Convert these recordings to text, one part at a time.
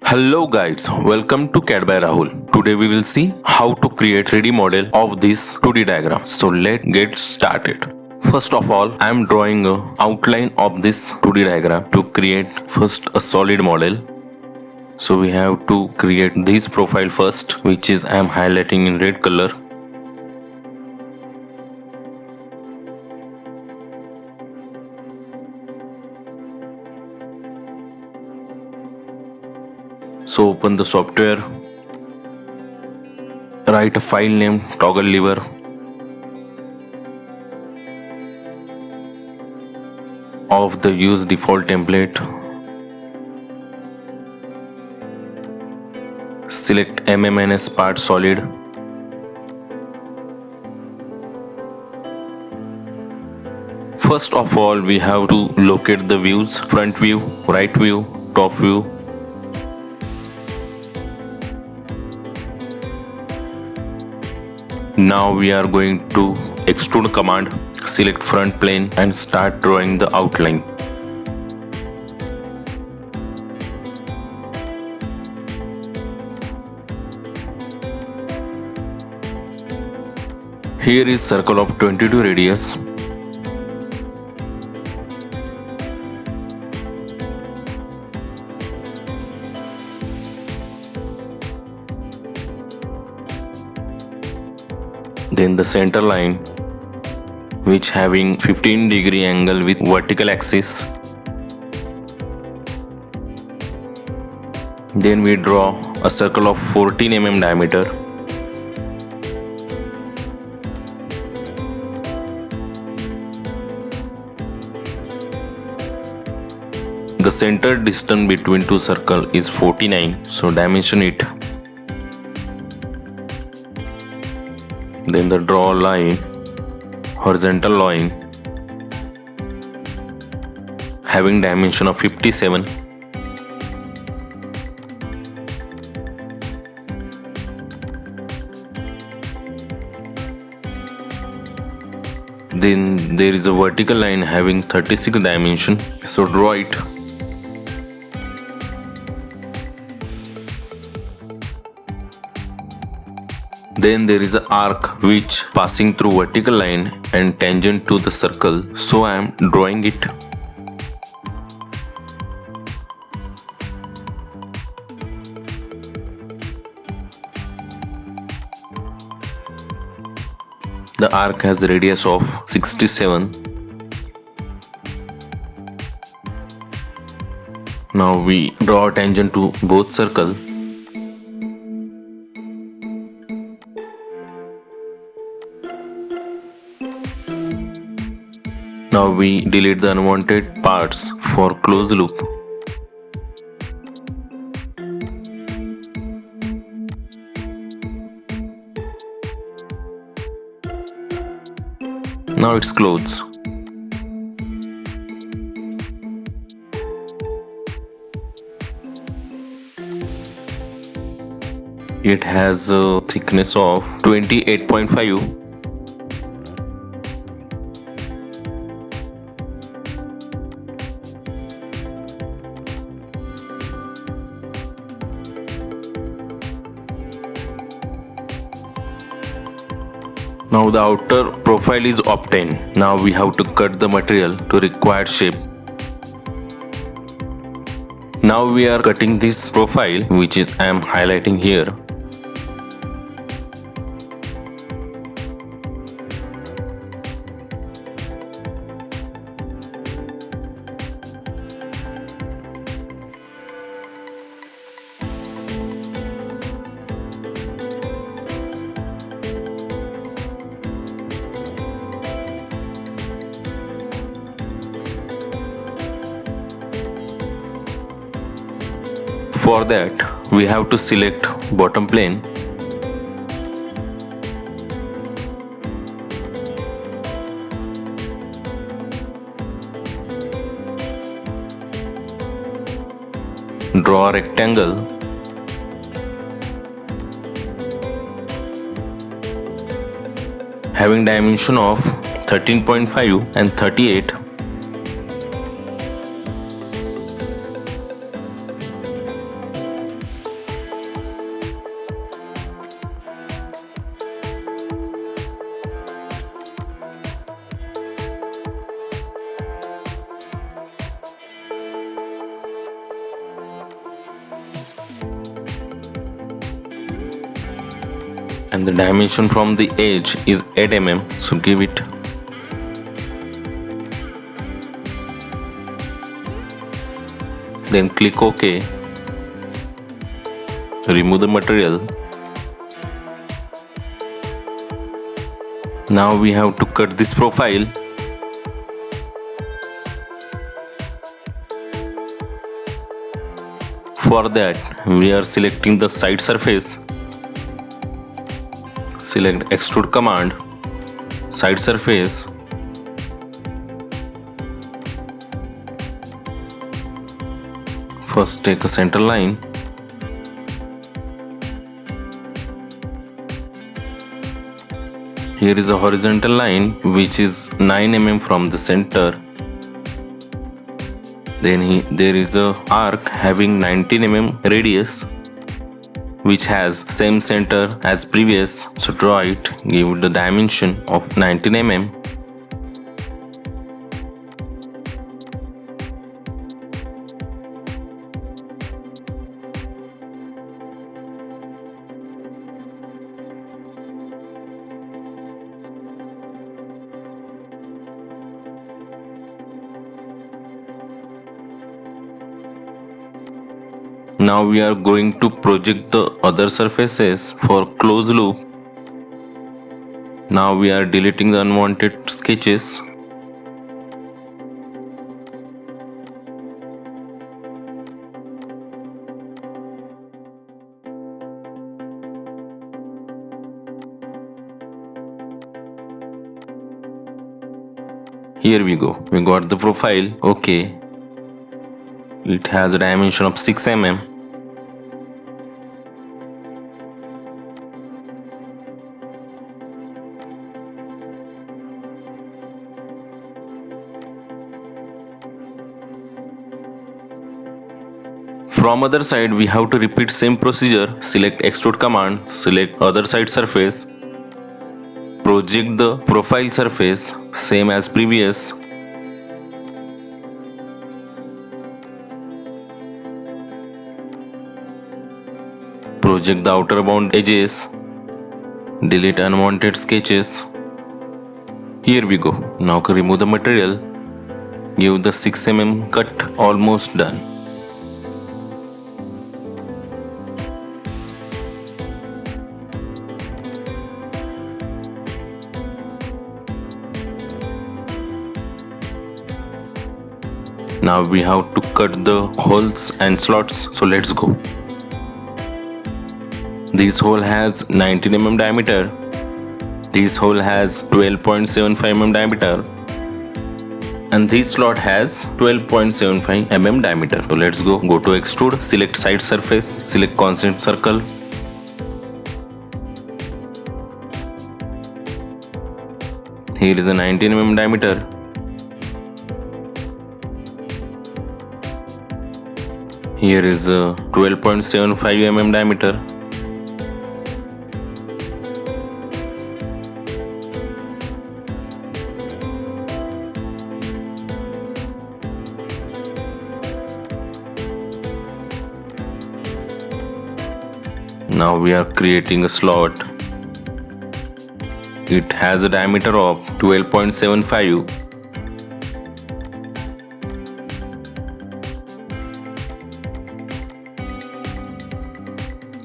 Hello guys, welcome to CAD by Rahul. Today we will see how to create 3D model of this 2D diagram. So let's get started. First of all, I am drawing a outline of this 2D diagram to create first a solid model. So we have to create this profile first, which is I am highlighting in red color. So open the software, write a file name, toggle lever, of the use default template, select MMNS part solid, first of all we have to locate the views, front view, right view, top view. Now we are going to extrude command, select front plane and start drawing the outline. Here is circle of 22 radius. Then the center line, which having 15-degree angle with vertical axis. Then we draw a circle of 14 mm diameter. The center distance between two circles is 49, so dimension it. Then the draw line, horizontal line, having dimension of 57. Then there is a vertical line having 36 dimension, so draw it. Then there is an arc which passing through vertical line and tangent to the circle, so I am drawing it. The arc has a radius of 67. Now we draw a tangent to both circles. Now we delete the unwanted parts for closed loop. Now it's closed. It has a thickness of 28.5. Now the outer profile is obtained. Now we have to cut the material to required shape. Now we are cutting this profile, which is I am highlighting here. For that, we have to select bottom plane. Draw a rectangle. Having dimension of 13.5 and 38. and the dimension from the edge is 8 mm, so give it. Then click OK. Remove the material. Now we have to cut this profile. For that, we are selecting the side surface. Select extrude command, side surface. First take a center line. Here is a horizontal line which is 9 mm from the center. Then there is a arc having 19 mm radius which has same center as previous. So draw it, give it the dimension of 19 mm. Now we are going to project the other surfaces for close loop. Now we are deleting the unwanted sketches. Here we go. We got the profile. Okay. It has a dimension of 6 mm. From other side, we have to repeat same procedure. Select extrude command, select other side surface, project the profile surface same as previous. Project the outer bound edges, delete unwanted sketches. Here we go. Now remove the material, give the 6 mm cut. Almost done. Now we have to cut the holes and slots, so let's go. This hole has 19 mm diameter. This hole has 12.75 mm diameter. And this slot has 12.75 mm diameter. So let's go. Go to extrude, select side surface, select concentric circle. Here is a 19 mm diameter. Here is a 12.75 mm diameter. Now we are creating a slot. It has a diameter of 12.75.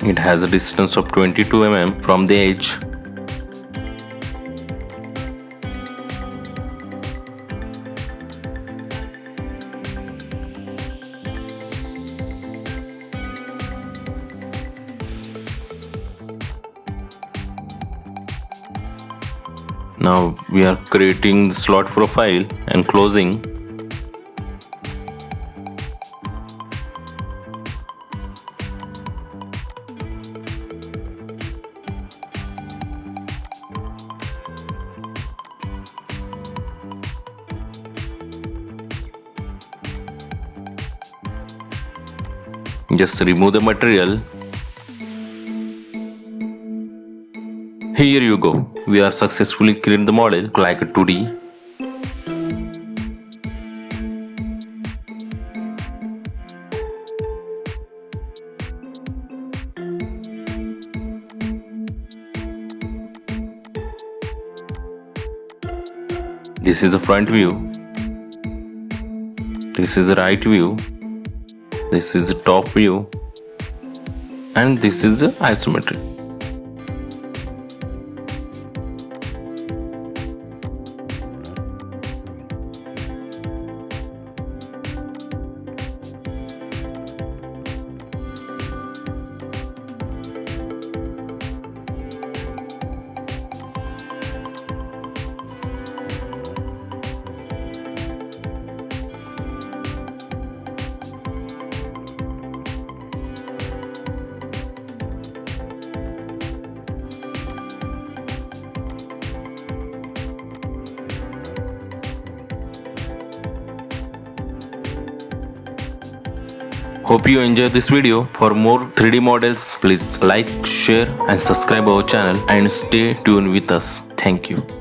It has a distance of 22 mm from the edge. Now we are creating the slot profile and closing. Just remove the material. Here you go. We are successfully created the model like a 2D. This is the front view. This is the right view. This is the top view. And this is the isometric. Hope you enjoyed this video. For more 3D models, please like, share and subscribe our channel and stay tuned with us. Thank you.